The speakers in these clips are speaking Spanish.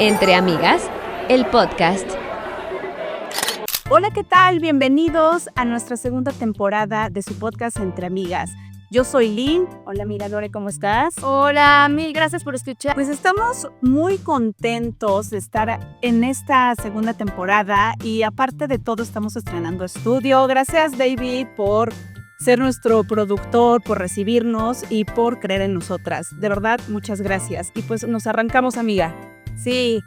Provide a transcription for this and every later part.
Entre Amigas, el podcast. Hola, ¿qué tal? Bienvenidos a nuestra segunda temporada de su podcast Entre Amigas. Yo soy Lynn. Hola, Miradore, ¿cómo estás? Hola, mil gracias por escuchar. Pues estamos muy contentos de estar en esta segunda temporada y aparte de todo estamos estrenando estudio. Gracias, David, por ser nuestro productor, por recibirnos y por creer en nosotras. De verdad, muchas gracias. Y pues nos arrancamos, amiga. Sí.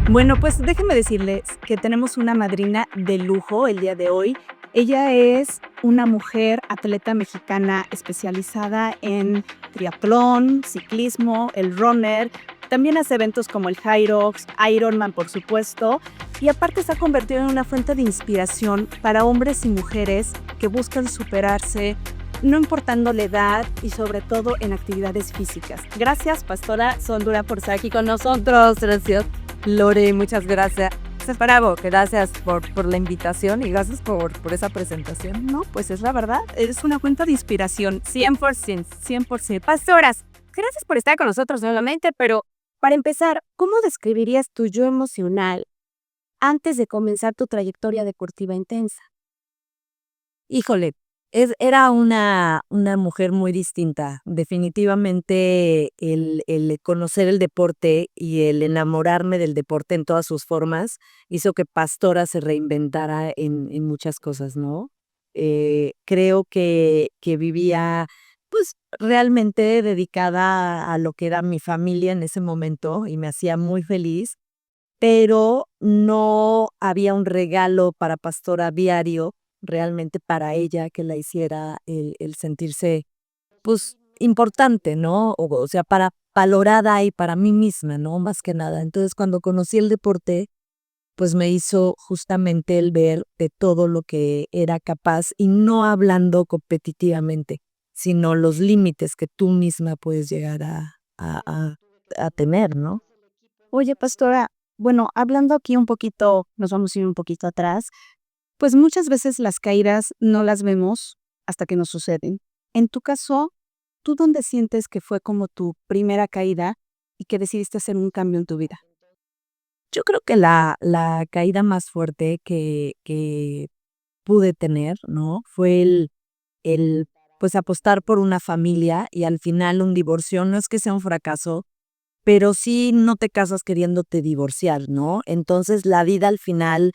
Bueno, pues déjenme decirles que tenemos una madrina de lujo el día de hoy. Ella es una mujer atleta mexicana especializada en triatlón, ciclismo, el runner. También hace eventos como el Hyrox, Ironman, por supuesto. Y aparte se ha convertido en una fuente de inspiración para hombres y mujeres que buscan superarse, no importando la edad y sobre todo en actividades físicas. Gracias, Pastora Sondura, por estar aquí con nosotros. Gracias, Lore, muchas gracias. Bravo, gracias por la invitación y gracias por esa presentación. No, pues es la verdad, eres una fuente de inspiración, 100%, 100%. Pastoras, gracias por estar con nosotros nuevamente, pero para empezar, ¿cómo describirías tu yo emocional antes de comenzar tu trayectoria deportiva intensa? Híjole, era una mujer muy distinta. Definitivamente el conocer el deporte y el enamorarme del deporte en todas sus formas hizo que Pastora se reinventara en muchas cosas, ¿no? Creo que vivía pues realmente dedicada a lo que era mi familia en ese momento y me hacía muy feliz, pero no había un regalo para Pastora diario realmente para ella que la hiciera el sentirse, pues, importante, ¿no? O sea, valorada y para mí misma, ¿no? Más que nada. Entonces, cuando conocí el deporte, pues me hizo justamente el ver de todo lo que era capaz y no hablando competitivamente, sino los límites que tú misma puedes llegar a tener, ¿no? Oye, Pastora, bueno, hablando aquí un poquito, nos vamos a ir un poquito atrás, pues muchas veces las caídas no las vemos hasta que nos suceden. En tu caso, ¿tú dónde sientes que fue como tu primera caída y que decidiste hacer un cambio en tu vida? Yo creo que la caída más fuerte que pude tener, ¿no? Fue el, pues, apostar por una familia y al final un divorcio. No es que sea un fracaso, pero sí no te casas queriéndote divorciar, ¿no? Entonces, la vida al final,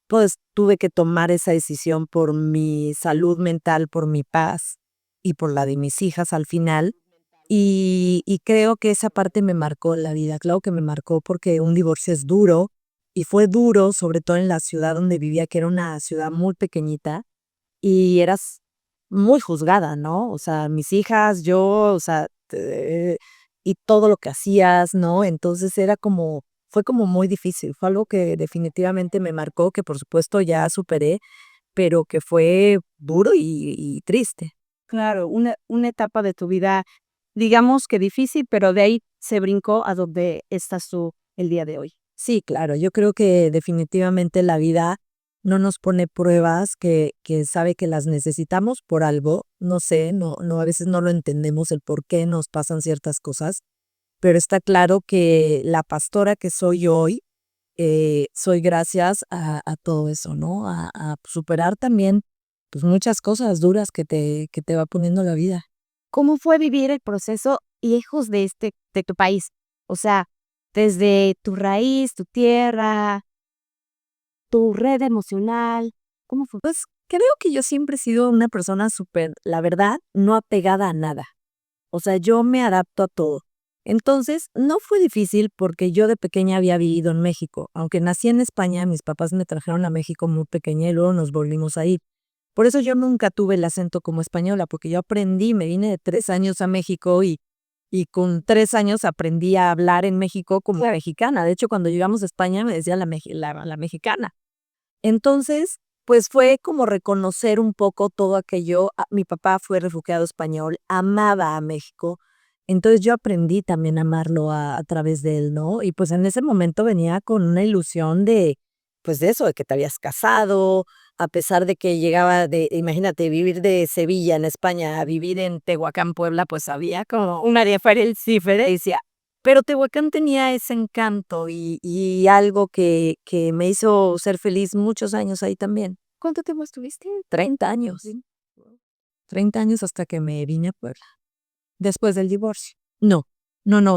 pues, tuve que tomar esa decisión por mi salud mental, por mi paz y por la de mis hijas al final. Y creo que esa parte me marcó la vida. Claro que me marcó porque un divorcio es duro, y fue duro, sobre todo en la ciudad donde vivía, que era una ciudad muy pequeñita, y eras muy juzgada, ¿no? O sea, mis hijas, yo, o sea, y todo lo que hacías, ¿no? Entonces fue como muy difícil. Fue algo que definitivamente me marcó, que por supuesto ya superé, pero que fue duro y triste. Claro, una etapa de tu vida, digamos que difícil, pero de ahí se brincó a donde estás tú el día de hoy. Sí, claro, yo creo que definitivamente la vida no nos pone pruebas que sabe que las necesitamos por algo, no sé, a veces no lo entendemos el por qué nos pasan ciertas cosas, pero está claro que la pastora que soy hoy, soy gracias a todo eso, ¿no? A superar también, pues, muchas cosas duras que te va poniendo la vida. ¿Cómo fue vivir el proceso lejos de tu país? O sea, desde tu raíz, tu tierra, tu red emocional. ¿Cómo fue? Pues, creo que yo siempre he sido una persona súper, la verdad, no apegada a nada. O sea, yo me adapto a todo. Entonces, no fue difícil porque yo de pequeña había vivido en México. Aunque nací en España, mis papás me trajeron a México muy pequeña y luego nos volvimos a ir. Por eso yo nunca tuve el acento como española, porque yo aprendí, me vine de 3 años a México y con 3 años aprendí a hablar en México como mexicana. De hecho, cuando llegamos a España me decía la mexicana. Entonces, pues fue como reconocer un poco todo aquello. Mi papá fue refugiado español, amaba a México, entonces yo aprendí también a amarlo a través de él, ¿no? Y pues en ese momento venía con una ilusión pues de eso, de que te habías casado, a pesar de que llegaba imagínate, vivir de Sevilla en España a vivir en Tehuacán, Puebla, pues había como una diferencia. Pero Tehuacán tenía ese encanto y algo que me hizo ser feliz muchos años ahí también. ¿Cuánto tiempo estuviste? 30 años. 30 años hasta que me vine a Puebla. Después del divorcio. No,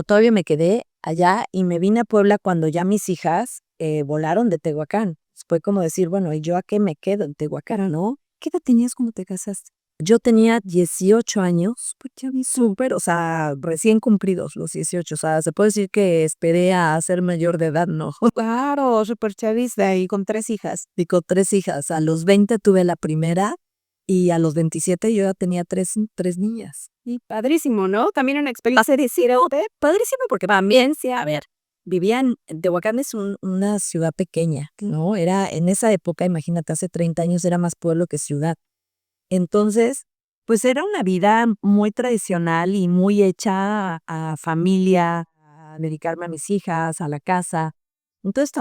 todavía me quedé allá y me vine a Puebla cuando ya mis hijas volaron de Tehuacán. Fue como decir, bueno, ¿y yo a qué me quedo en Tehuacán, no? ¿Qué edad tenías cuando te casaste? Yo tenía 18 años, pues ya vi súper, o sea, recién cumplidos los 18, o sea, se puede decir que esperé a ser mayor de edad, ¿no? Claro, súper chavista y con 3 hijas. Y con 3 hijas, a los 20 tuve la primera y a los 27 yo ya tenía tres niñas. Y padrísimo, ¿no? También una experiencia diferente. Padrísimo, porque también, sí, a ver, Tehuacán es una ciudad pequeña, ¿no? Era en esa época, imagínate, hace 30 años era más pueblo que ciudad. Entonces, pues era una vida muy tradicional y muy hecha a familia, a dedicarme a mis hijas, a la casa. Entonces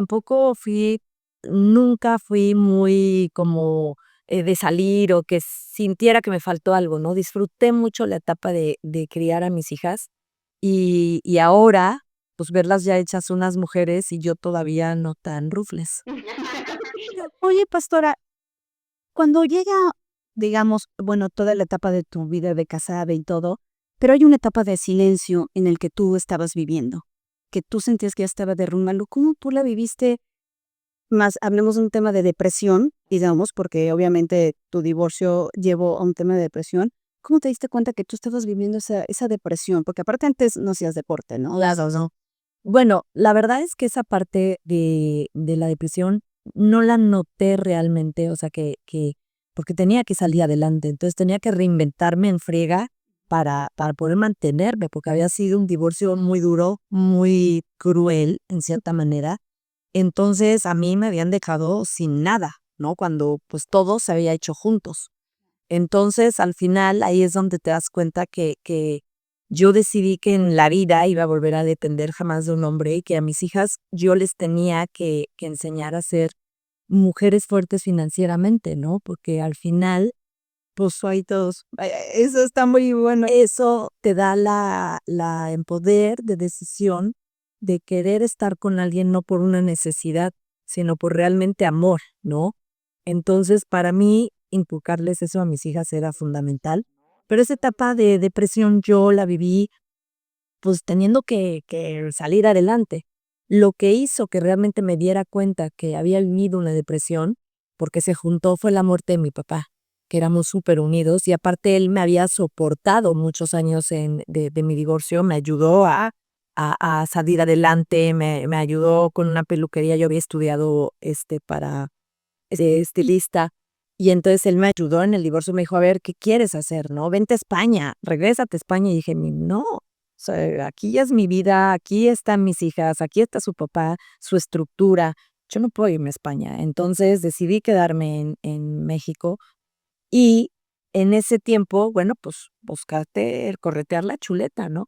nunca fui muy como de salir o que sintiera que me faltó algo, ¿no? Disfruté mucho la etapa de criar a mis hijas y ahora, pues verlas ya hechas unas mujeres y yo todavía no tan rufles. Oye, pastora, cuando llega, digamos, bueno, toda la etapa de tu vida de casada y todo, pero hay una etapa de silencio en el que tú estabas viviendo, que tú sentías que ya estaba derrumbando. ¿Cómo tú la viviste? Más hablemos de un tema de depresión, digamos, porque obviamente tu divorcio llevó a un tema de depresión. ¿Cómo te diste cuenta que tú estabas viviendo esa depresión? Porque aparte antes no hacías deporte, ¿no? No. Bueno, la verdad es que esa parte de la depresión no la noté realmente, o sea, porque tenía que salir adelante, entonces tenía que reinventarme en friega para poder mantenerme, porque había sido un divorcio muy duro, muy cruel, en cierta manera. Entonces a mí me habían dejado sin nada, ¿no? Cuando pues todo se había hecho juntos. Entonces al final ahí es donde te das cuenta que yo decidí que en la vida iba a volver a depender jamás de un hombre y que a mis hijas yo les tenía que enseñar a ser mujeres fuertes financieramente, ¿no? Porque al final, Pues ahí todos. Eso está muy bueno. eso te da el poder de decisión de querer estar con alguien no por una necesidad, sino por realmente amor, ¿no? Entonces, para mí, inculcarles eso a mis hijas era fundamental. Pero esa etapa de depresión yo la viví pues teniendo que salir adelante. Lo que hizo que realmente me diera cuenta que había vivido una depresión, porque se juntó, fue la muerte de mi papá, que éramos súper unidos y aparte él me había soportado muchos años de mi divorcio, me ayudó a salir adelante, me ayudó con una peluquería, yo había estudiado para estilista. Y entonces él me ayudó en el divorcio, me dijo, a ver, ¿qué quieres hacer? ¿No? Vente a España, regrésate a España. Y dije, no, o sea, aquí ya es mi vida, aquí están mis hijas, aquí está su papá, su estructura. Yo no puedo irme a España. Entonces decidí quedarme en México y en ese tiempo, bueno, pues buscaste el corretear la chuleta, ¿no?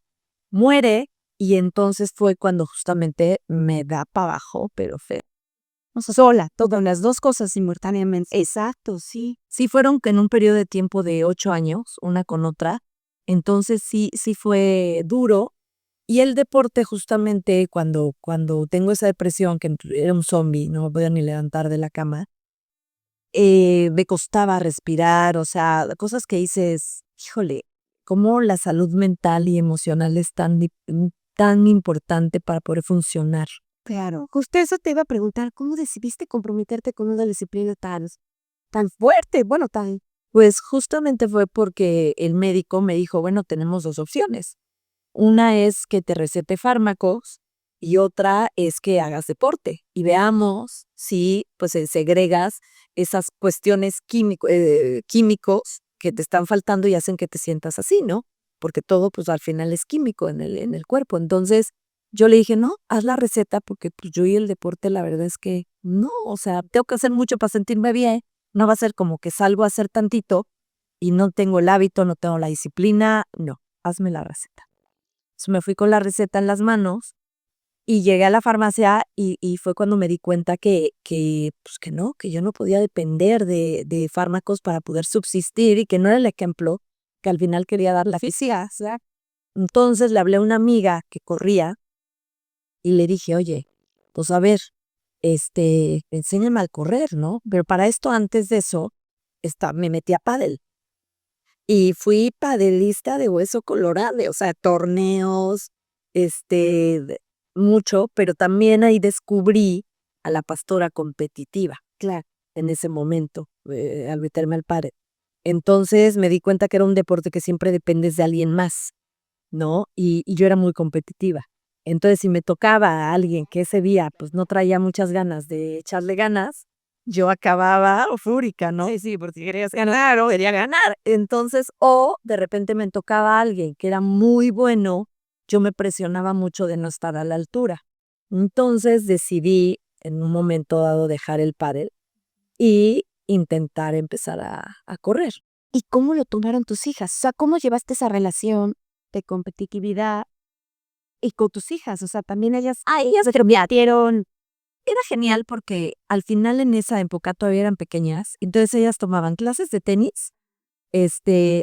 Muere y entonces fue cuando justamente me da para abajo, pero feo. O sea, sola, todas las dos cosas simultáneamente. Exacto, sí. Sí fueron que en un periodo de tiempo de 8 años, una con otra. Entonces sí fue duro. Y el deporte justamente cuando tengo esa depresión, que era un zombie, no me podía ni levantar de la cama, me costaba respirar, o sea, cosas que dices, híjole, cómo la salud mental y emocional es tan importante para poder funcionar. Claro. Justo eso te iba a preguntar, ¿cómo decidiste comprometerte con una disciplina tan fuerte? Bueno, tan... Pues justamente fue porque el médico me dijo, bueno, tenemos 2 opciones. Una es que te recete fármacos y otra es que hagas deporte y veamos si pues segregas esas cuestiones químicos que te están faltando y hacen que te sientas así, ¿no? Porque todo pues al final es químico en el cuerpo. Entonces yo le dije, no, haz la receta porque pues yo y el deporte la verdad es que no, o sea, tengo que hacer mucho para sentirme bien. No va a ser como que salgo a hacer tantito y no tengo el hábito, no tengo la disciplina. No, hazme la receta. Entonces me fui con la receta en las manos Y llegué a la farmacia y fue cuando me di cuenta pues que no, que yo no podía depender de fármacos para poder subsistir y que no era el ejemplo que al final quería dar la física. Entonces le hablé a una amiga que corría y le dije, oye, pues a ver, enséñame a correr, ¿no? Pero para esto, antes de eso, me metí a pádel. Y fui padelista de hueso colorado, o sea, torneos, mucho, pero también ahí descubrí a la pastora competitiva, claro, en ese momento, al meterme al pádel. Entonces me di cuenta que era un deporte que siempre dependes de alguien más, ¿no? Y yo era muy competitiva. Entonces, si me tocaba a alguien que ese día, pues, no traía muchas ganas de echarle ganas, yo acababa fúrica, ¿no? Sí, porque querías ganar o quería ganar. Entonces, o de repente me tocaba a alguien que era muy bueno, yo me presionaba mucho de no estar a la altura. Entonces, decidí en un momento dado dejar el pádel y intentar empezar a correr. ¿Y cómo lo tomaron tus hijas? O sea, ¿cómo llevaste esa relación de competitividad y con tus hijas? O sea, también ellas se convirtieron. Era genial porque al final en esa época todavía eran pequeñas, entonces ellas tomaban clases de tenis,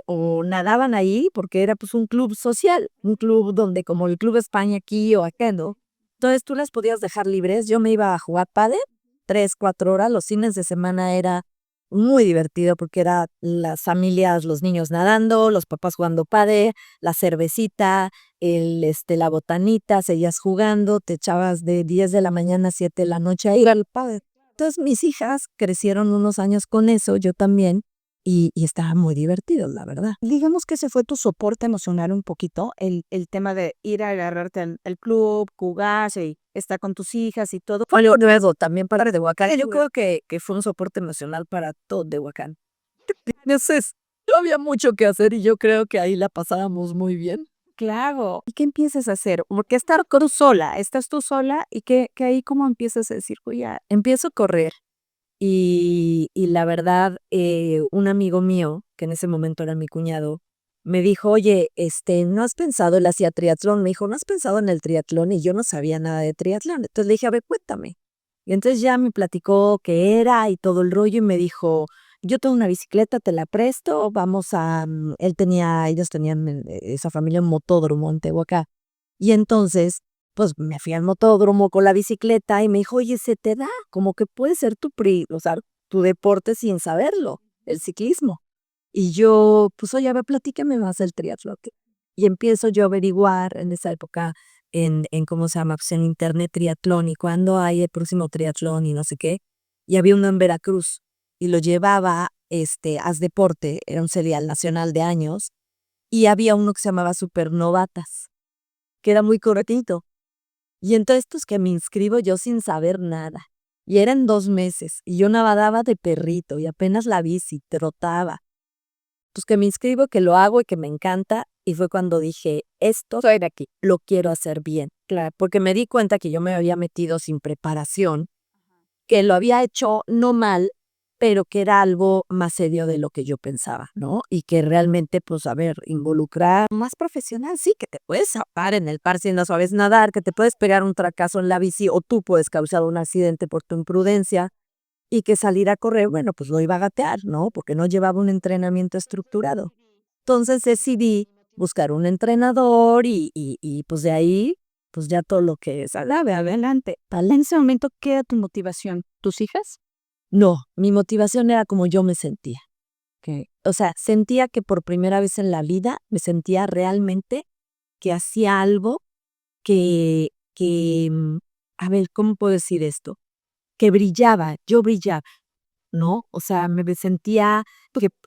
o nadaban ahí porque era pues un club social, un club donde como el Club España aquí o acá, ¿no? Entonces tú las podías dejar libres, yo me iba a jugar pádel 3, 4 horas, los fines de semana era muy divertido porque era las familias, los niños nadando, los papás jugando pádel, la cervecita, la botanita, seguías jugando, te echabas de 10 de la mañana a 7 de la noche a ir al pádel. Entonces mis hijas crecieron unos años con eso, yo también, y estaba muy divertido, la verdad. Digamos que ese fue tu soporte emocional un poquito, el tema de ir a agarrarte al club, jugar y estar con tus hijas y todo. Bueno, luego también para Tehuacán, yo creo que fue un soporte emocional para todo Tehuacán. Entonces, no había mucho que hacer y yo creo que ahí la pasábamos muy bien. Claro. ¿Y qué empiezas a hacer? Porque estás tú sola y que ahí cómo empiezas a decir, oye, Empiezo a correr y la verdad, un amigo mío, que en ese momento era mi cuñado, me dijo, oye, ¿no has pensado? Él hacía triatlón, me dijo, ¿no has pensado en el triatlón? Y yo no sabía nada de triatlón. Entonces le dije, a ver, cuéntame. Y entonces ya me platicó qué era y todo el rollo y me dijo, yo tengo una bicicleta, te la presto, ellos tenían esa familia un motódromo en Tehuacán. Y entonces, pues me fui al motódromo con la bicicleta y me dijo, oye, se te da, como que puede ser o sea, tu deporte sin saberlo, el ciclismo. Y yo, pues oye, a ver, platícame más del triatlón. Y empiezo yo a averiguar en esa época en ¿cómo se llama? Pues en internet triatlón y cuándo hay el próximo triatlón y no sé qué. Y había uno en Veracruz y lo llevaba, Haz Deporte, era un serial nacional de años, y había uno que se llamaba Supernovatas, que era muy cortito. Y entonces, pues que me inscribo yo sin saber nada. Y eran 2 meses y yo nadaba de perrito y apenas la bici, trotaba. Pues que me inscribo, que lo hago y que me encanta. Y fue cuando dije, esto soy de aquí, lo quiero hacer bien. Claro, porque me di cuenta que yo me había metido sin preparación, que lo había hecho no mal, pero que era algo más serio de lo que yo pensaba, ¿no? Y que realmente, pues, a ver, involucrar más profesional, sí, que te puedes zapar en el par si no sabes nadar, que te puedes pegar un fracaso en la bici o tú puedes causar un accidente por tu imprudencia y que salir a correr, bueno, pues lo iba a gatear, ¿no? Porque no llevaba un entrenamiento estructurado. Entonces decidí buscar un entrenador y pues de ahí, pues ya todo lo que salga adelante. en ese momento, ¿qué era tu motivación? ¿Tus hijas? No, mi motivación era como yo me sentía. O sea, sentía que por primera vez en la vida me sentía realmente que hacía algo que, a ver, ¿cómo puedo decir esto? Que brillaba, yo brillaba, ¿no? O sea, me sentía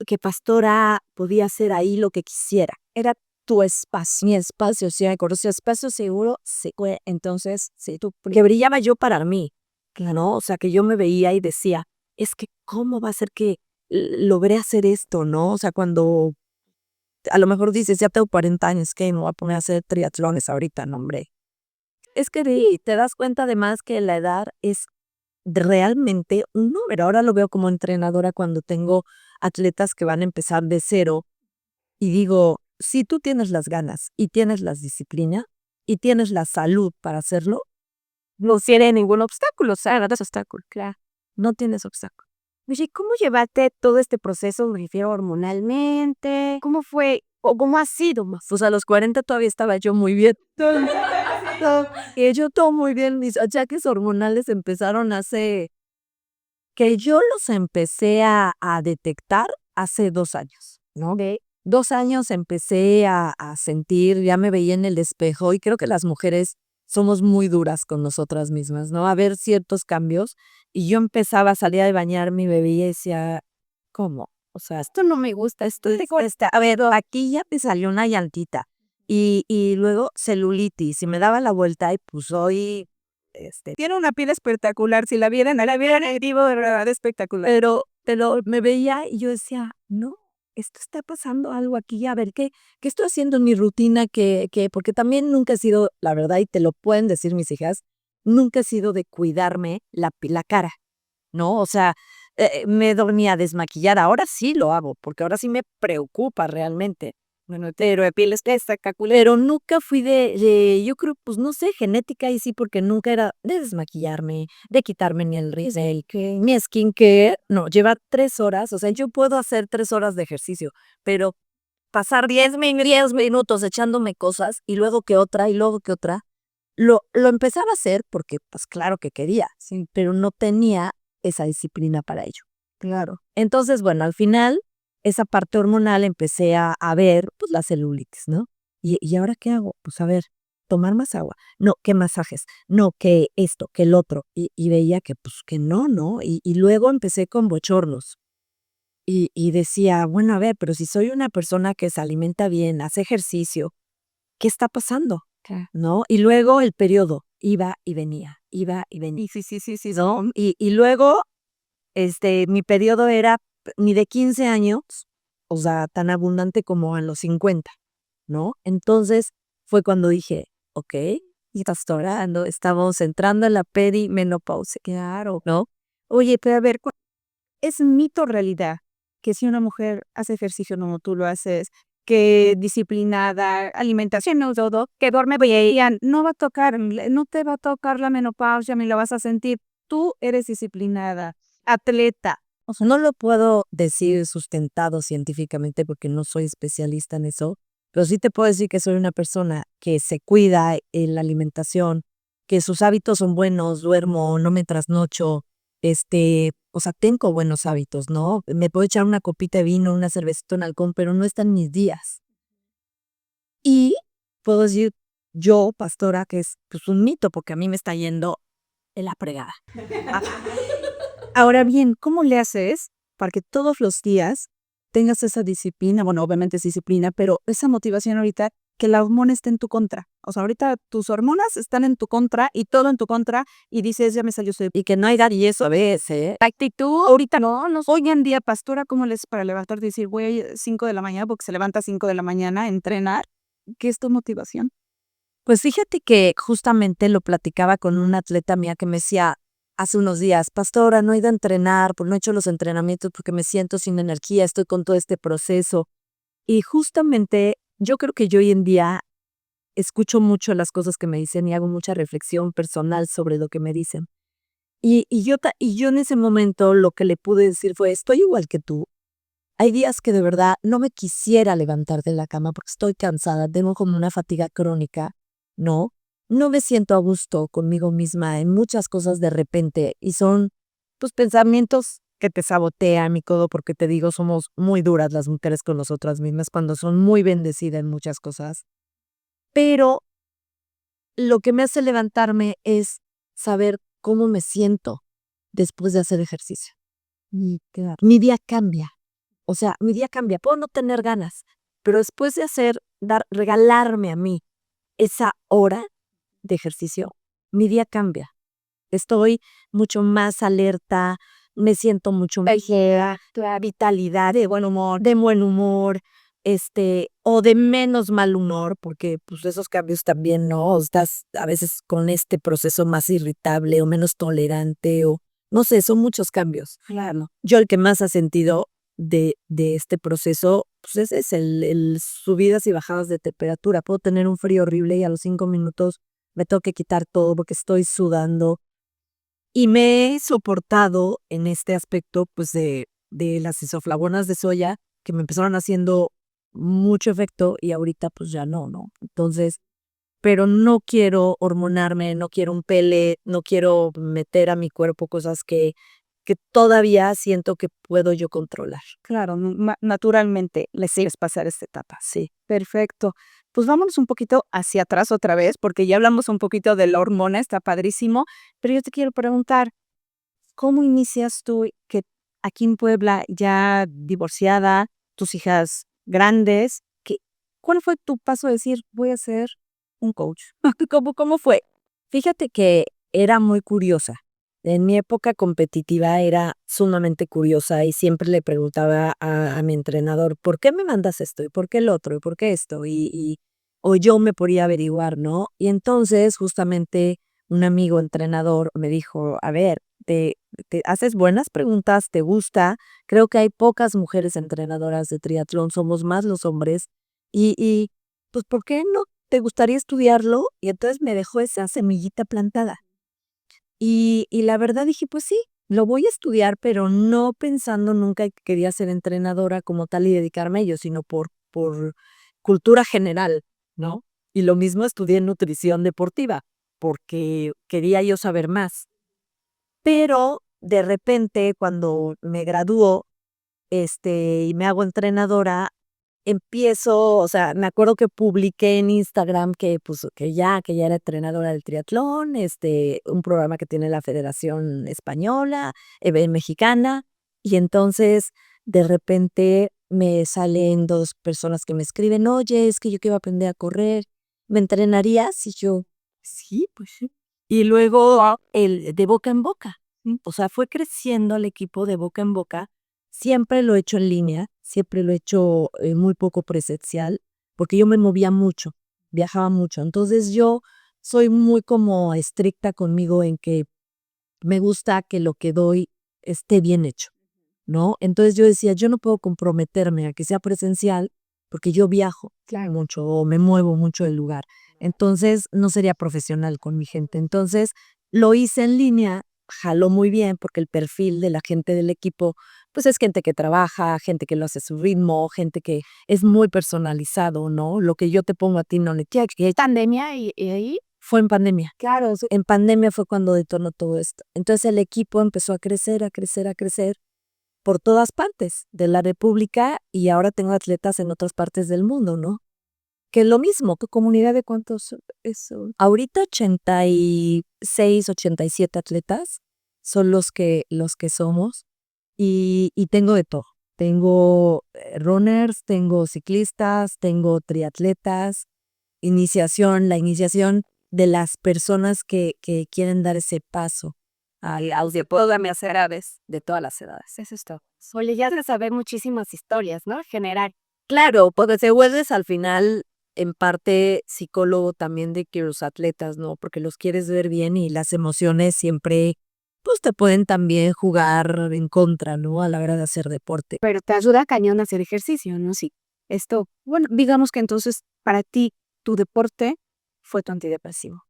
que pastora podía hacer ahí lo que quisiera. Era tu espacio, mi espacio, si me conocí espacio seguro, se fue. Entonces, sí, que brillaba yo para mí, ¿no? O sea, que yo me veía y decía, es que, ¿cómo va a ser que logré hacer esto, no? O sea, cuando a lo mejor dices, ya tengo 40 años, que me voy a poner a hacer triatlones ahorita, no, hombre. Es que te das cuenta además que la edad es realmente un número. Ahora lo veo como entrenadora cuando tengo atletas que van a empezar de cero y digo, si tú tienes las ganas y tienes la disciplina y tienes la salud para hacerlo, no tiene ningún obstáculo, o sea, no tienes obstáculo, claro, no tienes obstáculo. Oye, ¿cómo llevaste todo este proceso, me refiero hormonalmente? ¿Cómo fue o cómo ha sido más? Pues a los 40 todavía estaba yo muy bien. Y yo todo muy bien, mis achaques hormonales empezaron hace, que yo los empecé a detectar hace 2 años, ¿no? De 2 años empecé a sentir, ya me veía en el espejo y creo que las mujeres somos muy duras con nosotras mismas, ¿no? A ver ciertos cambios y yo empezaba, salía de bañarme y me veía y decía, ¿cómo? O sea, esto no me gusta, esto es, a ver, aquí ya me salió una llantita y luego celulitis y me daba la vuelta y pues hoy, Tiene una piel espectacular. Si la vieran en vivo, de verdad espectacular. pero me veía y yo decía, no, esto está pasando algo aquí, a ver, ¿qué estoy haciendo en mi rutina? Porque también nunca he sido, la verdad, y te lo pueden decir mis hijas, nunca he sido de cuidarme la cara, ¿no? O sea, me dormía a desmaquillar, ahora sí lo hago, porque ahora sí me preocupa realmente. Bueno, pero de piel espectacular. Pero nunca fui yo creo, pues no sé, genética y sí, porque nunca era de desmaquillarme, de quitarme ni el rímel, mi skincare. No, lleva 3 horas, o sea, yo puedo hacer 3 horas de ejercicio, pero pasar 10 minutos echándome cosas y luego que otra y luego que otra, lo empezaba a hacer porque, pues claro que quería, sí, pero no tenía esa disciplina para ello. Claro. Entonces, bueno, al final, esa parte hormonal empecé a ver, pues, la celulitis, ¿no? ¿Y ahora qué hago? Pues, a ver, tomar más agua. No, que masajes. No, que esto, que el otro. Y veía que, pues, que no, ¿no? Y luego empecé con bochornos. Y decía, bueno, a ver, pero si soy una persona que se alimenta bien, hace ejercicio, ¿qué está pasando? Claro. ¿No? Y luego el periodo iba y venía, iba y venía. Sí. ¿No? Y luego mi periodo era ni de 15 años, o sea, tan abundante como en los 50, ¿no? Entonces fue cuando dije, ok, y hasta ahora estamos entrando en la perimenopausia, claro, ¿no? Oye, pero a ver, ¿es mito o realidad que si una mujer hace ejercicio como tú lo haces, que disciplinada, alimentación, no todo, que duerme bien, no va a tocar, no te va a tocar la menopausia ni la vas a sentir? Tú eres disciplinada, atleta. O sea, no lo puedo decir sustentado científicamente porque no soy especialista en eso, pero sí te puedo decir que soy una persona que se cuida en la alimentación, que sus hábitos son buenos, duermo, no me trasnocho, o sea, tengo buenos hábitos, ¿no? Me puedo echar una copita de vino, una cervecita, un halcón, pero no están mis días. Y puedo decir yo, pastora, que es pues, un mito porque a mí me está yendo en la fregada. Ahora bien, ¿cómo le haces para que todos los días tengas esa disciplina? Bueno, obviamente es disciplina, pero esa motivación ahorita, que la hormona esté en tu contra. O sea, ahorita tus hormonas están en tu contra y todo en tu contra y dices, ya me salió su Y que no hay y eso a veces, ¿eh? actitud. Ahorita no, hoy en día, pastora, ¿cómo le haces para levantarte y decir, voy a 5 de la mañana, porque se levanta a 5 de la mañana a entrenar? ¿Qué es tu motivación? Pues fíjate que justamente lo platicaba con una atleta mía que me decía hace unos días, pastora, no he ido a entrenar, pues no he hecho los entrenamientos porque me siento sin energía, estoy con todo este proceso. Y justamente yo creo que yo hoy en día escucho mucho las cosas que me dicen y hago mucha reflexión personal sobre lo que me dicen. Y yo en ese momento lo que le pude decir fue, estoy igual que tú. Hay días que de verdad no me quisiera levantar de la cama porque estoy cansada, tengo como una fatiga crónica, ¿no? No me siento a gusto conmigo misma en muchas cosas de repente y son pues pensamientos que te sabotean mi codo porque te digo, somos muy duras las mujeres con nosotras mismas cuando son muy bendecidas en muchas cosas. Pero lo que me hace levantarme es saber cómo me siento después de hacer ejercicio. Mi día cambia. O sea, mi día cambia. Puedo no tener ganas, pero después de regalarme a mí esa hora de ejercicio, mi día cambia. Estoy mucho más alerta, me siento mucho más vitalidad, de buen humor, o de menos mal humor, porque pues esos cambios también, ¿no? Estás a veces con este proceso más irritable o menos tolerante o no sé, son muchos cambios. Claro. Yo el que más ha sentido de este proceso, pues es el subidas y bajadas de temperatura. Puedo tener un frío horrible y a los 5 minutos me tengo que quitar todo porque estoy sudando. Y me he soportado en este aspecto, pues, de las isoflavonas de soya, que me empezaron haciendo mucho efecto y ahorita, pues, ya no, ¿no? Entonces, pero no quiero hormonarme, no quiero un pellet, no quiero meter a mi cuerpo cosas que todavía siento que puedo yo controlar. Claro, naturalmente le sigues pasar esta etapa. Sí. Perfecto. Pues vámonos un poquito hacia atrás otra vez, porque ya hablamos un poquito de la hormona, está padrísimo, pero yo te quiero preguntar, ¿cómo inicias tú que aquí en Puebla, ya divorciada, tus hijas grandes, cuál fue tu paso a decir, voy a ser un coach? ¿Cómo fue? Fíjate que era muy curiosa. En mi época competitiva era sumamente curiosa y siempre le preguntaba a mi entrenador, ¿por qué me mandas esto? ¿Y por qué el otro? ¿Y por qué esto? O yo me podía averiguar, ¿no? Y entonces justamente un amigo entrenador me dijo, a ver, te haces buenas preguntas, te gusta, creo que hay pocas mujeres entrenadoras de triatlón, somos más los hombres, y pues ¿por qué no te gustaría estudiarlo? Y entonces me dejó esa semillita plantada. Y la verdad dije, pues sí, lo voy a estudiar, pero no pensando nunca que quería ser entrenadora como tal y dedicarme a ello, sino por cultura general, ¿no? Y lo mismo estudié nutrición deportiva, porque quería yo saber más. Pero de repente, cuando me graduó, y me hago entrenadora, empiezo, o sea, me acuerdo que publiqué en Instagram que, pues, que ya era entrenadora del triatlón, un programa que tiene la Federación Española, mexicana, y entonces, de repente, me salen 2 personas que me escriben: "Oye, es que yo quiero aprender a correr, ¿me entrenarías?". Y yo: "Sí, pues sí". Y luego, el de boca en boca, o sea, fue creciendo el equipo de boca en boca. Siempre lo he hecho en línea, siempre lo he hecho, muy poco presencial, porque yo me movía mucho, viajaba mucho. Entonces, yo soy muy como estricta conmigo en que me gusta que lo que doy esté bien hecho, ¿no? Entonces, yo decía: "Yo no puedo comprometerme a que sea presencial, porque yo viajo mucho o me muevo mucho del lugar. Entonces, no sería profesional con mi gente". Entonces, lo hice en línea, jaló muy bien, porque el perfil de la gente del equipo, pues, es gente que trabaja, gente que lo hace a su ritmo, gente que es muy personalizado, ¿no? Lo que yo te pongo a ti no le tiene que Pandemia y ahí, fue en pandemia. claro, En pandemia fue cuando detonó todo esto. Entonces, el equipo empezó a crecer, a crecer, a crecer por todas partes de la república y ahora tengo atletas en otras partes del mundo, ¿no? Que es lo mismo. ¿tu comunidad de cuántos eso? Ahorita 86, 87 atletas son los que somos y tengo de todo. Tengo runners, tengo ciclistas, tengo triatletas, la iniciación de las personas que quieren dar ese paso al deporte de todas las edades. Eso es todo. Oye, ya de saber muchísimas historias, ¿no? General. Claro, porque te vuelves al final en parte psicólogo también de que los atletas, ¿no? Porque los quieres ver bien y las emociones siempre, pues te pueden también jugar en contra, ¿no? A la hora de hacer deporte. Pero te ayuda cañón a hacer ejercicio, ¿no? Sí. Esto, bueno, digamos que entonces para ti tu deporte fue tu antidepresivo.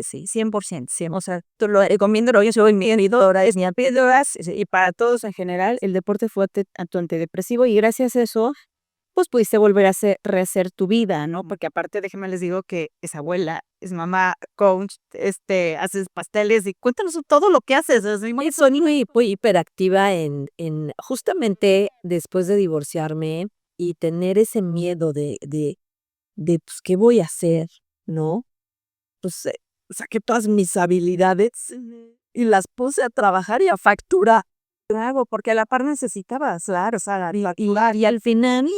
Sí, 100%, 100. O sea, te lo recomiendo, yo soy medidora, es mi píldoras, y para todos en general, el deporte fue a tu antidepresivo y gracias a eso, pues pudiste volver a rehacer tu vida, ¿no? Porque aparte, déjenme les digo que es abuela, es mamá, coach, haces pasteles y cuéntanos todo lo que haces. Soy muy hiperactiva en justamente después de divorciarme y tener ese miedo de pues, ¿qué voy a hacer? ¿No? Pues saqué todas mis habilidades y las puse a trabajar y a facturar. Claro, porque a la par necesitabas, claro, o sea, Y al final,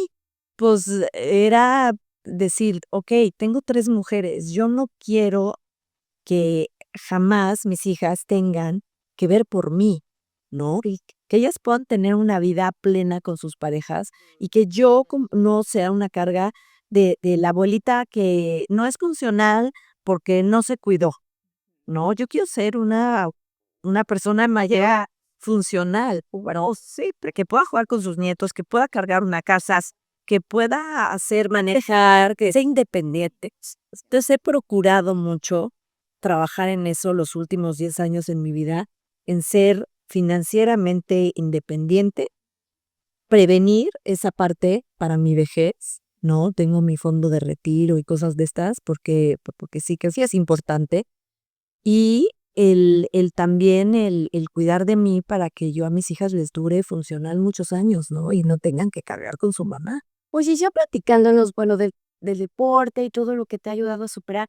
pues era decir, ok, tengo 3 mujeres, yo no quiero que jamás mis hijas tengan que ver por mí, ¿no? Y que ellas puedan tener una vida plena con sus parejas y que yo no sea una carga de la abuelita que no es funcional porque no se cuidó, ¿no? Yo quiero ser una persona mayor funcional, bueno, sí, que pueda jugar con sus nietos, que pueda cargar una casa, que pueda hacer manejar, que sea independiente. Entonces he procurado mucho trabajar en eso los últimos 10 años en mi vida, en ser financieramente independiente, prevenir esa parte para mi vejez, ¿no? Tengo mi fondo de retiro y cosas de estas porque sí que sí es importante. Y el también el cuidar de mí para que yo a mis hijas les dure funcional muchos años, ¿no? Y no tengan que cargar con su mamá. Oye, ya platicándonos, bueno, del deporte y todo lo que te ha ayudado a superar,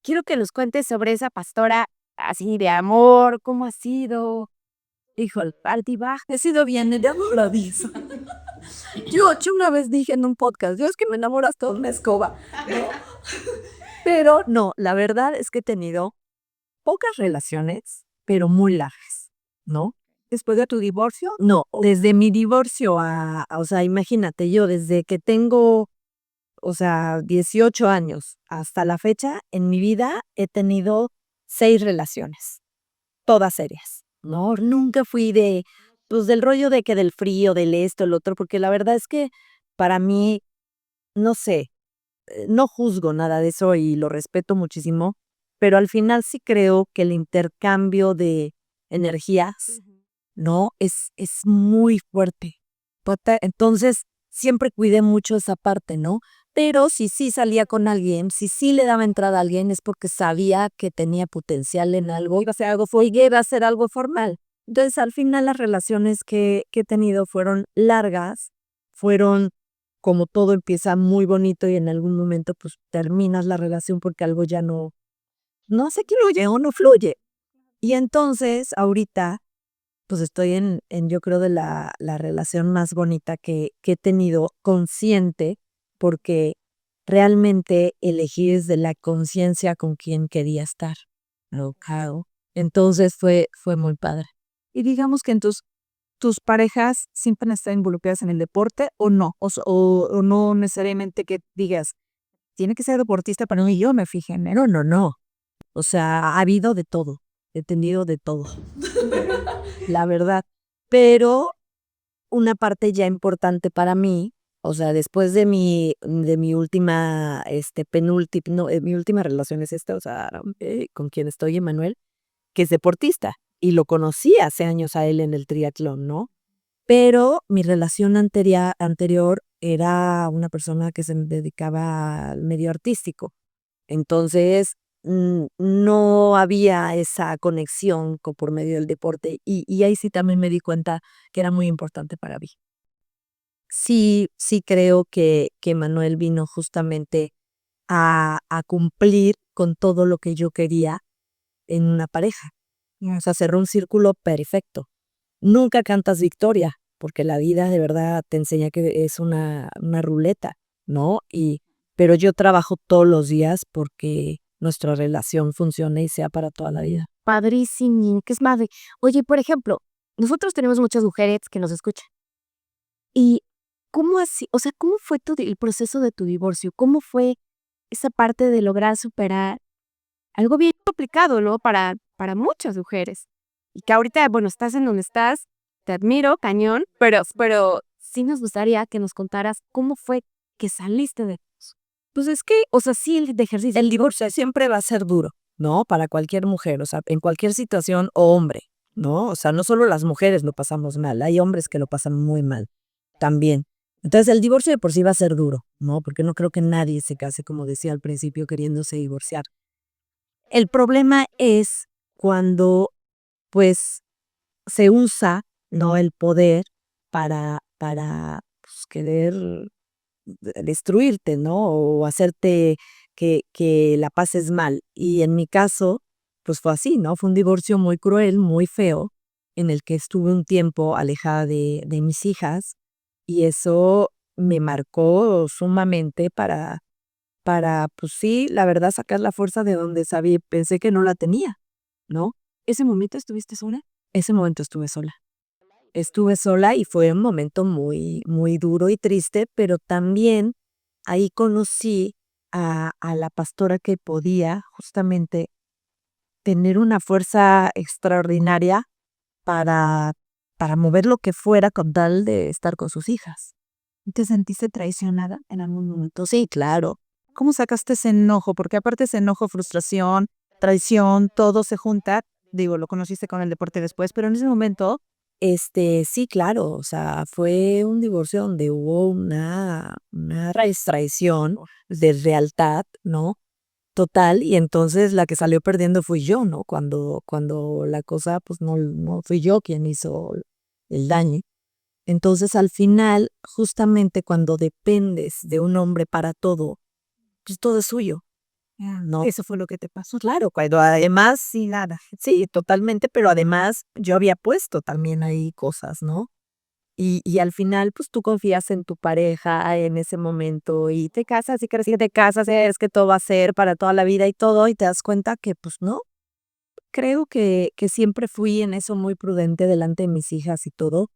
quiero que nos cuentes sobre esa pastora así de amor, cómo ha sido. Híjole, altibaja, he sido bien enamoradiza. Yo una vez dije en un podcast, yo es que me enamoras toda una escoba, ¿no? Pero no, la verdad es que he tenido pocas relaciones, pero muy largas, ¿no? Después de tu divorcio, No, desde mi divorcio o sea, imagínate, yo desde que tengo, o sea, 18 años hasta la fecha, en mi vida he tenido 6 relaciones, todas serias, ¿no? Nunca fui pues del rollo de que del frío, del esto, el otro, porque la verdad es que para mí, no sé, no juzgo nada de eso y lo respeto muchísimo, pero al final sí creo que el intercambio de energías, ¿no? Es muy fuerte. Entonces, siempre cuidé mucho esa parte, ¿no? Pero si sí salía con alguien, si sí le daba entrada a alguien, es porque sabía que tenía potencial en algo, iba a ser algo, iba a ser algo formal. Entonces, al final, las relaciones que he tenido fueron largas, fueron como todo empieza muy bonito y en algún momento, pues terminas la relación porque algo ya no se fluye o no fluye. Y entonces, ahorita pues estoy yo creo, de la relación más bonita que he tenido consciente, porque realmente elegí desde la conciencia con quién quería estar. Lo hago. Entonces fue muy padre. y digamos que en tus parejas siempre están involucradas en el deporte o no, o no necesariamente que digas, tiene que ser deportista para mí, yo me fijé en él. No. O sea, ha habido de todo. He tenido de todo. La verdad. Pero una parte ya importante para mí, o sea, después de mi última, penúltima, no, mi última relación es esta, o sea, con quien estoy, Emanuel, que es deportista, y lo conocí hace años a él en el triatlón, ¿no? Pero mi relación anterior era una persona que se dedicaba al medio artístico. Entonces, no había esa conexión por medio del deporte y ahí sí también me di cuenta que era muy importante para mí. Sí creo que Manuel vino justamente a cumplir con todo lo que yo quería en una pareja. O sea, cerró un círculo perfecto. Nunca cantas victoria, porque la vida de verdad te enseña que es una ruleta, ¿no? Pero yo trabajo todos los días porque nuestra relación funcione y sea para toda la vida. Padrísimo, que es madre. Oye, por ejemplo, nosotros tenemos muchas mujeres que nos escuchan. ¿Y cómo así, o sea, cómo fue el proceso de tu divorcio? ¿Cómo fue esa parte de lograr superar algo bien complicado, ¿no? Para muchas mujeres. Y que ahorita, bueno, estás en donde estás, te admiro, cañón, pero sí nos gustaría que nos contaras cómo fue que saliste de eso. Pues es que O sea, sí, el de ejercicio. el divorcio siempre va a ser duro, ¿no? Para cualquier mujer, o sea, en cualquier situación o hombre, ¿no? O sea, no solo las mujeres lo pasamos mal, hay hombres que lo pasan muy mal también. Entonces, el divorcio de por sí va a ser duro, ¿no? Porque no creo que nadie se case, como decía al principio, queriéndose divorciar. El problema es cuando, pues, se usa, ¿no? El poder para pues, querer destruirte, ¿no? O hacerte que la pases mal. Y en mi caso, pues fue así, ¿no? Fue un divorcio muy cruel, muy feo, en el que estuve un tiempo alejada de mis hijas y eso me marcó sumamente pues sí, la verdad, sacar la fuerza de donde sabía, pensé que no la tenía, ¿no? ¿Ese momento estuviste sola? Ese momento estuve sola. Estuve sola y fue un momento muy, muy duro y triste, pero también ahí conocí a la pastora que podía justamente tener una fuerza extraordinaria para, para mover lo que fuera con tal de estar con sus hijas. ¿Te sentiste traicionada en algún momento? Sí, claro. ¿Cómo sacaste ese enojo? Porque aparte ese enojo, frustración, traición, todo se junta. Digo, lo conociste con el deporte después, pero en ese momento, Sí, claro, o sea, fue un divorcio donde hubo una traición de lealtad, ¿no? Total, y entonces la que salió perdiendo fui yo, ¿no? Cuando la cosa, pues no fui yo quien hizo el daño. Entonces, al final, justamente cuando dependes de un hombre para todo, pues todo es suyo, ¿no? eso fue lo que te pasó. Claro, cuando además, sí, nada, sí, totalmente, pero además yo había puesto también ahí cosas, ¿no? Y al final, pues tú confías en tu pareja en ese momento y te casas y crees que te casas, es que todo va a ser para toda la vida y todo, y te das cuenta que pues no. Creo que siempre fui en eso muy prudente delante de mis hijas y todo,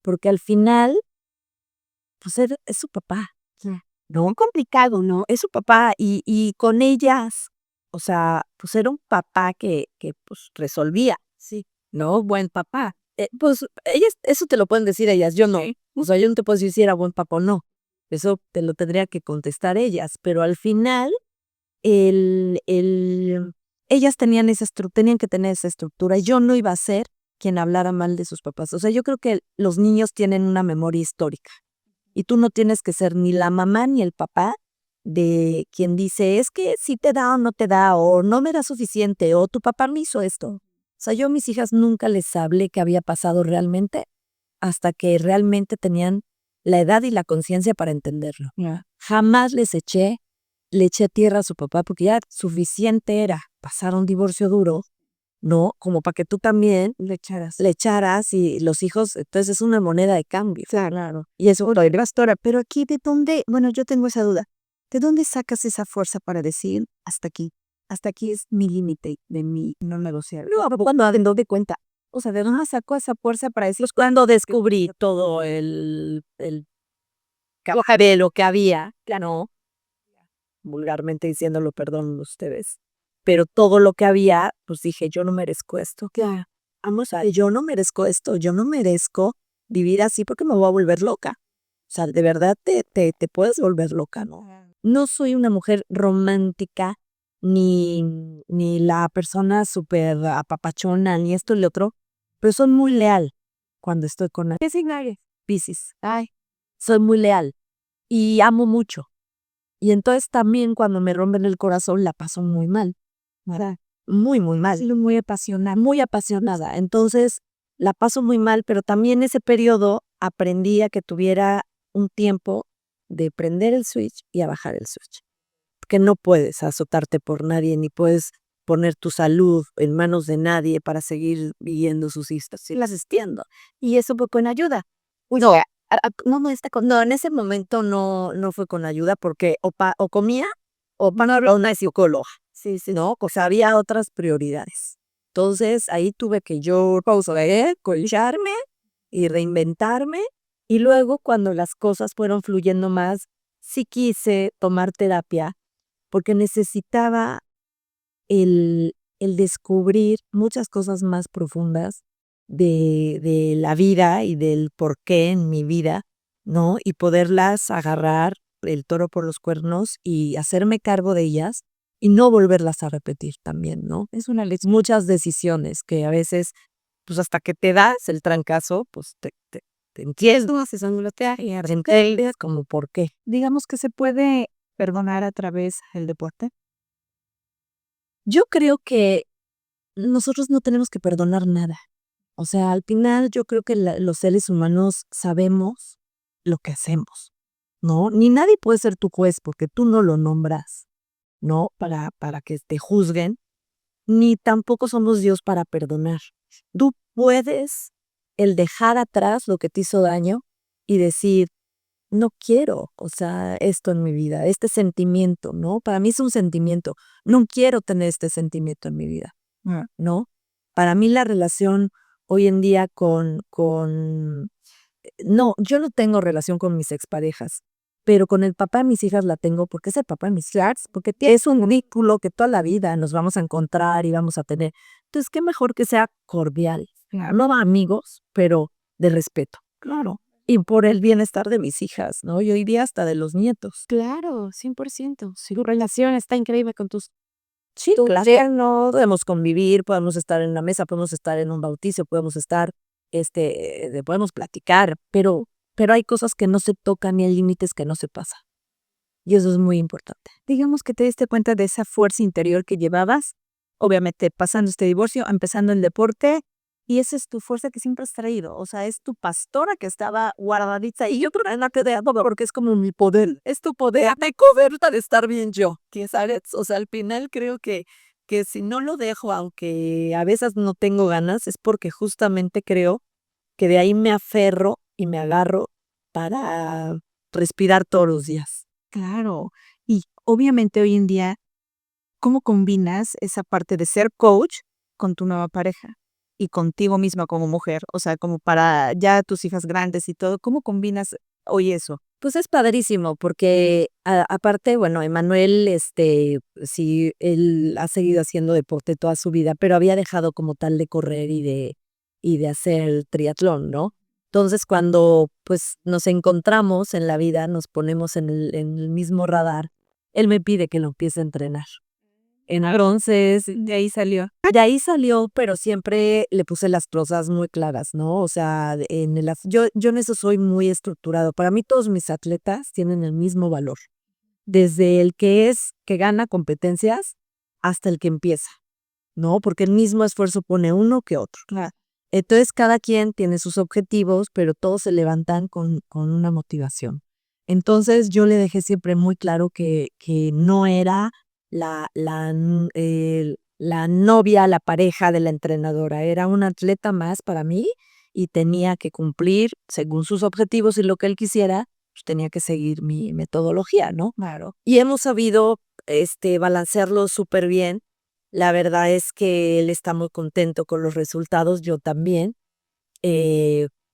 porque al final, pues es su papá, no complicado, ¿no? Es su papá y con ellas, o sea, pues era un papá que pues resolvía, sí, ¿no? Buen papá. Pues ellas, eso te lo pueden decir ellas, yo no. O sea, yo no te puedo decir si era buen papá o no. Eso te lo tendría que contestar ellas, pero al final, el, el, ellas tenían que tener esa estructura y yo no iba a ser quien hablara mal de sus papás. O sea, yo creo que los niños tienen una memoria histórica. Y tú no tienes que ser ni la mamá ni el papá de quien dice, es que si te da o no te da, o no me da suficiente, o tu papá me hizo esto. O sea, yo a mis hijas nunca les hablé qué había pasado realmente hasta que realmente tenían la edad y la conciencia para entenderlo. Jamás le eché tierra a su papá porque ya suficiente era pasar un divorcio duro, ¿no? Como para que tú también le echaras y los hijos, entonces es una moneda de cambio. Claro. Y eso Oye, pastora, pero aquí de dónde, bueno, yo tengo esa duda. ¿De dónde sacas esa fuerza para decir hasta aquí? Hasta aquí es mi límite de mi no negociar. no, cuando me doy cuenta. O sea, ¿de dónde sacó esa fuerza para decir? Pues cuando descubrí todo el de lo que había, ya no, vulgarmente diciéndolo, perdón ustedes, pero todo lo que había, pues dije, yo no merezco esto. Vamos a, yo no merezco esto, yo no merezco vivir así porque me voy a volver loca. O sea, de verdad te puedes volver loca, ¿no? No soy una mujer romántica, ni la persona súper apapachona, ni esto y lo otro, pero soy muy leal cuando estoy con alguien. ¿Qué signo eres? Piscis. Ay, Soy muy leal y amo mucho. Y entonces también cuando me rompen el corazón la paso muy mal, ¿verdad? Muy, muy mal. Muy apasionada. Muy apasionada. Entonces la paso muy mal, pero también ese periodo aprendí a que tuviera un tiempo de prender el switch y a bajar el switch. Que no puedes azotarte por nadie, ni puedes poner tu salud en manos de nadie para seguir viviendo sus historias. Sí las entiendo. y eso fue con ayuda. No, no, no, en ese momento no fue con ayuda porque o comía o para una psicóloga. Sí, sí. ¿No? O sea, había otras prioridades. Entonces, ahí tuve que yo colcharme y reinventarme. Y luego, cuando las cosas fueron fluyendo más, sí quise tomar terapia porque necesitaba el descubrir muchas cosas más profundas de la vida y del por qué en mi vida, ¿no? Y poderlas agarrar el toro por los cuernos y hacerme cargo de ellas y no volverlas a repetir también, ¿no? Es una lección. Muchas decisiones que a veces, pues hasta que te das el trancazo, pues te entiendes, Tú sangolotea y entiendes como por qué. Digamos que se puede perdonar a través del deporte. Yo creo que nosotros no tenemos que perdonar nada. O sea, al final yo creo que los seres humanos sabemos lo que hacemos, ¿no? Ni nadie puede ser tu juez porque tú no lo nombras, ¿no? Para que te juzguen, ni tampoco somos Dios para perdonar. Tú puedes el dejar atrás lo que te hizo daño y decir, no quiero, o sea, esto en mi vida, este sentimiento, ¿no? Para mí es un sentimiento, no quiero tener este sentimiento en mi vida, ¿no? Para mí la relación hoy en día no, yo no tengo relación con mis exparejas, pero con el papá de mis hijas la tengo porque es el papá de mis hijas, porque es un vínculo que toda la vida nos vamos a encontrar y vamos a tener. Entonces, qué mejor que sea cordial, no amigos, pero de respeto. Claro. Y por el bienestar de mis hijas, ¿no? Y hoy día hasta de los nietos. Claro, 100%. Si tu relación está increíble con tus Sí, Tu claro. yerno. Podemos convivir, podemos estar en una mesa, podemos estar en un bautizo, podemos estar, podemos platicar, pero hay cosas que no se tocan y hay límites que no se pasan. Y eso es muy importante. Digamos que te diste cuenta de esa fuerza interior que llevabas, obviamente pasando este divorcio, empezando el deporte, y esa es tu fuerza que siempre has traído. O sea, es tu pastora que estaba guardadita y yo creo que no te da todo porque es como mi poder. Es tu poder de coberta de estar bien yo, que sabes, o sea, al final creo que si no lo dejo, aunque a veces no tengo ganas, es porque justamente creo que de ahí me aferro y me agarro para respirar todos los días. Claro. Y obviamente hoy en día, ¿cómo combinas esa parte de ser coach con tu nueva pareja y contigo misma como mujer? O sea, como para ya tus hijas grandes y todo, ¿cómo combinas hoy eso? Pues es padrísimo porque aparte, bueno, Emanuel, sí, él ha seguido haciendo deporte toda su vida, pero había dejado como tal de correr y de hacer el triatlón, ¿no? Entonces, cuando pues nos encontramos en la vida, nos ponemos en el mismo radar, él me pide que lo empiece a entrenar. Entonces, De ahí salió. de ahí salió, pero siempre le puse las cosas muy claras, ¿no? O sea, yo en eso soy muy estructurado. Para mí todos mis atletas tienen el mismo valor, desde el que gana competencias hasta el que empieza, ¿no? Porque el mismo esfuerzo pone uno que otro. Claro. Entonces cada quien tiene sus objetivos, pero todos se levantan con una motivación. Entonces yo le dejé siempre muy claro que no era la novia, la pareja de la entrenadora, era un atleta más para mí y tenía que cumplir según sus objetivos y lo que él quisiera, pues tenía que seguir mi metodología, ¿no? Claro. Y hemos sabido balancearlo súper bien. La verdad es que él está muy contento con los resultados, yo también,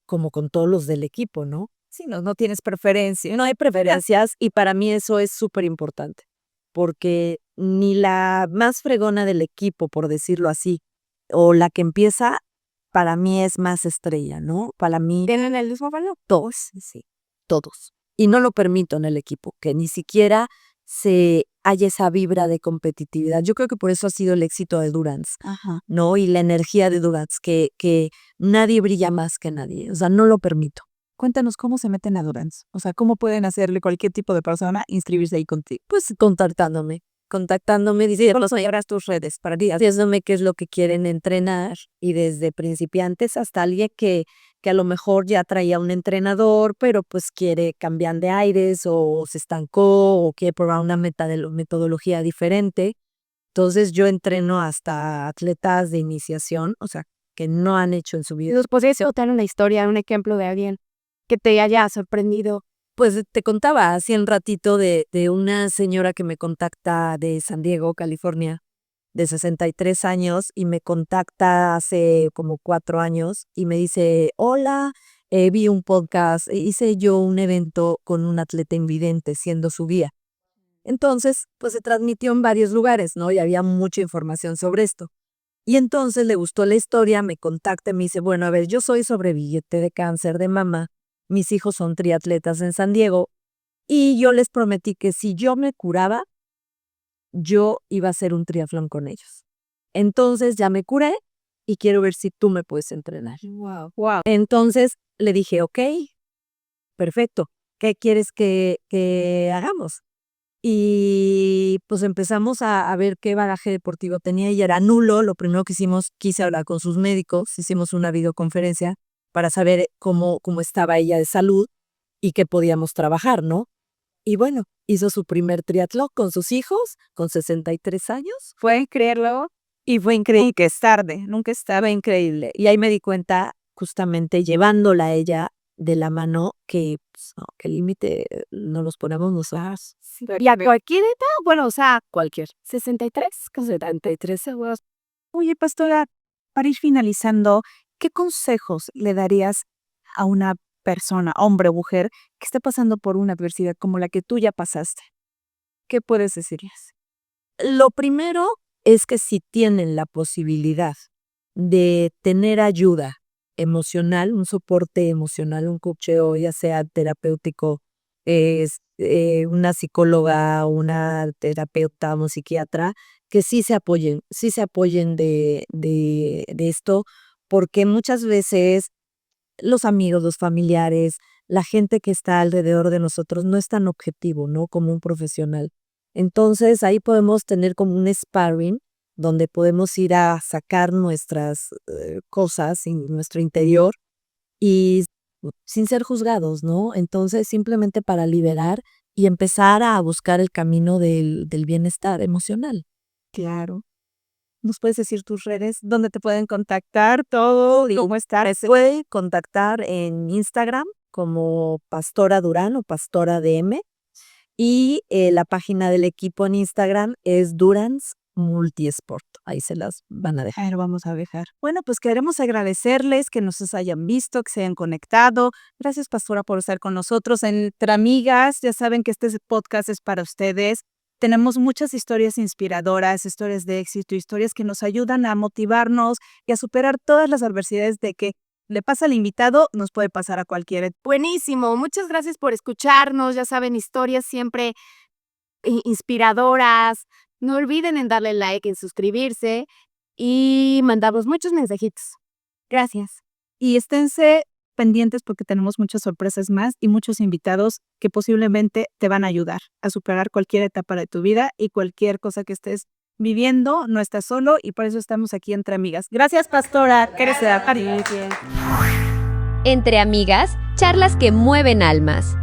como con todos los del equipo, ¿no? Sí, no tienes preferencia. No hay preferencias y para mí eso es súper importante, porque ni la más fregona del equipo, por decirlo así, o la que empieza, para mí es más estrella, ¿no? Para mí, ¿Tienen el mismo valor? todos, sí, todos. Y no lo permito en el equipo, que ni siquiera se haya esa vibra de competitividad. Yo creo que por eso ha sido el éxito de Durance, Ajá. ¿no? Y la energía de Durance, que nadie brilla más que nadie. O sea, no lo permito. Cuéntanos cómo se meten a Durance. O sea, cómo pueden hacerle cualquier tipo de persona inscribirse ahí contigo. Pues contactándome, diciendo, oye, abras tus redes para ti, diciéndome qué es lo que quieren entrenar y desde principiantes hasta alguien que a lo mejor ya traía un entrenador, pero pues quiere cambiar de aires o se estancó o quiere probar una metodología diferente. Entonces yo entreno hasta atletas de iniciación, o sea, que no han hecho en su vida. ¿Nos podrías contar una historia, un ejemplo de alguien que te haya sorprendido? Pues te contaba hace un ratito de una señora que me contacta de San Diego, California, de 63 años, y me contacta hace como 4 años y me dice, hola, vi un podcast, hice yo un evento con un atleta invidente siendo su guía. Entonces, pues se transmitió en varios lugares, ¿no? Y había mucha información sobre esto. Y entonces le gustó la historia, me contacta y me dice, bueno, a ver, yo soy sobreviviente de cáncer de mama, mis hijos son triatletas en San Diego, y yo les prometí que si yo me curaba, yo iba a hacer un triatlón con ellos. Entonces ya me curé y quiero ver si tú me puedes entrenar. Wow. Entonces le dije, ok, perfecto, ¿qué quieres que hagamos? Y pues empezamos a ver qué bagaje deportivo tenía y era nulo. Lo primero que hicimos, quise hablar con sus médicos, hicimos una videoconferencia para saber cómo estaba ella de salud y qué podíamos trabajar, ¿no? Y bueno, hizo su primer triatlón con sus hijos, con 63 años. Fue creerlo y fue increíble que es tarde. Nunca estaba increíble. Y ahí me di cuenta, justamente llevándola a ella de la mano, que, pues, no, que el límite no los ponemos nosotros. ¿Y a cualquier edad? Bueno, o sea, cualquier. 63, con 73 seguros. Oye, pastora, para ir finalizando, ¿qué consejos le darías a una persona, hombre o mujer, que esté pasando por una adversidad como la que tú ya pasaste? ¿Qué puedes decirles? Lo primero es que si tienen la posibilidad de tener ayuda emocional, un soporte emocional, un coacheo, ya sea terapéutico, una psicóloga, una terapeuta, un psiquiatra, que sí se apoyen de esto, porque muchas veces los amigos, los familiares, la gente que está alrededor de nosotros no es tan objetivo, ¿no? Como un profesional. Entonces ahí podemos tener como un sparring donde podemos ir a sacar nuestras cosas en nuestro interior y sin ser juzgados, ¿no? Entonces simplemente para liberar y empezar a buscar el camino del bienestar emocional. Claro. ¿Nos puedes decir tus redes? ¿Dónde te pueden contactar? Todo, ¿cómo estás? Se puede contactar en Instagram como Pastora Durán o Pastora DM y la página del equipo en Instagram es Durans Multisport. Ahí se las van a dejar. Ahí lo vamos a dejar. Bueno, pues queremos agradecerles que nos hayan visto, que se hayan conectado. Gracias, Pastora, por estar con nosotros. Entre amigas, ya saben que este podcast es para ustedes. Tenemos muchas historias inspiradoras, historias de éxito, historias que nos ayudan a motivarnos y a superar todas las adversidades de que le pasa al invitado, nos puede pasar a cualquiera. Buenísimo, muchas gracias por escucharnos. Ya saben, historias siempre inspiradoras. No olviden en darle like, en suscribirse y mandarnos muchos mensajitos. Gracias. Y esténse pendientes porque tenemos muchas sorpresas más y muchos invitados que posiblemente te van a ayudar a superar cualquier etapa de tu vida y cualquier cosa que estés viviendo. No estás solo y por eso estamos aquí entre amigas. Gracias, Pastora. Gracias. Entre amigas, charlas que mueven almas.